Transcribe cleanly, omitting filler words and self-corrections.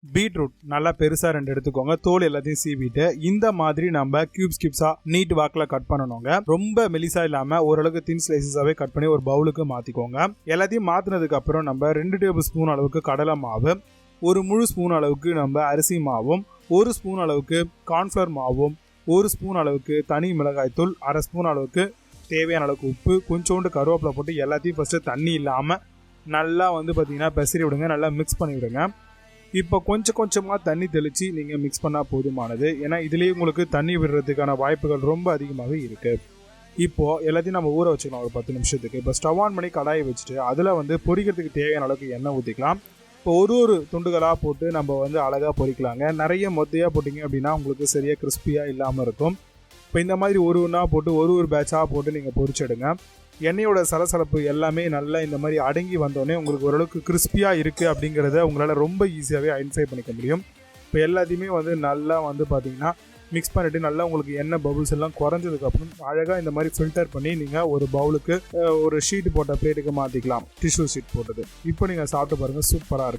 Beetroot நல்லா பெருசாக 2 எடுத்துக்கோங்க. தோல் எல்லாத்தையும் சீவிட்டு இந்த மாதிரி நம்ம கியூப்ஸா நீட் வாக்கில் கட் பண்ணணுங்க. ரொம்ப மெலிசா இல்லாமல் ஓரளவுக்கு தின் ஸ்லைசஸாகவே கட் பண்ணி ஒரு பவுலுக்கு மாற்றிக்கோங்க. எல்லாத்தையும் மாற்றினதுக்கு அப்புறம் நம்ம 2 டேபிள் ஸ்பூன் அளவுக்கு கடலை மாவு, 1 முழு ஸ்பூன் அளவுக்கு நம்ம அரிசி மாவும், 1 ஸ்பூன் அளவுக்கு கார்ன்ஃப்ளவர் மாவும், 1 ஸ்பூன் அளவுக்கு தனி மிளகாய் தூள், 1/2 ஸ்பூன் அளவுக்கு தேவையான அளவுக்கு உப்பு, கொஞ்சோண்டு கருவேப்பிலை போட்டு எல்லாத்தையும் ஃபஸ்ட்டு தண்ணி இல்லாமல் நல்லா பார்த்தீங்கன்னா பெசரி விடுங்க. நல்லா மிக்ஸ் பண்ணி விடுங்க. இப்போ கொஞ்சமாக தண்ணி தெளித்து நீங்கள் மிக்ஸ் பண்ணால் போதுமானது. ஏன்னா இதுலேயே உங்களுக்கு தண்ணி விடுறதுக்கான வாய்ப்புகள் ரொம்ப அதிகமாகவே இருக்குது. இப்போது எல்லாத்தையும் நம்ம ஊற வச்சுக்கலாம் ஒரு 10 நிமிஷத்துக்கு. இப்போ ஸ்டவ் ஆன் பண்ணி கடாயை வச்சுட்டு அதில் பொரிக்கிறதுக்கு தேவையான அளவுக்கு எண்ணெய் ஊற்றிக்கலாம். இப்போ ஒரு துண்டுகளாக போட்டு நம்ம அழகாக பொரிக்கலாங்க. நிறைய மொத்தையாக போட்டிங்க அப்படின்னா உங்களுக்கு சரியாக கிறிஸ்பியாக இல்லாமல் இருக்கும். இப்போ இந்த மாதிரி ஒன்றா போட்டு ஒரு பேட்சாக போட்டு நீங்கள் பொரிச்சிடுங்க. எண்ணெயோட சலசலப்பு எல்லாமே நல்லா இந்த மாதிரி அடங்கி வந்தோடனே உங்களுக்கு ஓரளவுக்கு கிறிஸ்பியாக இருக்குது அப்படிங்கிறத உங்களால் ரொம்ப ஈஸியாகவே ஐடென்டிஃபை பண்ணிக்க முடியும். இப்போ எல்லாத்தையுமே நல்லா பார்த்தீங்கன்னா மிக்ஸ் பண்ணிவிட்டு நல்லா உங்களுக்கு எண்ணெய் பபுள்ஸ் எல்லாம் குறைஞ்சதுக்கப்புறம் அழகாக இந்த மாதிரி ஃபில்டர் பண்ணி நீங்கள் ஒரு பவுலுக்கு ஒரு ஷீட் போட்ட பிளேட்டுக்கு மாற்றிக்கலாம். டிஷ்யூ ஷீட் போட்டது. இப்போ நீங்கள் சாப்பிட்டு பாருங்கள், சூப்பராக இருக்கும்.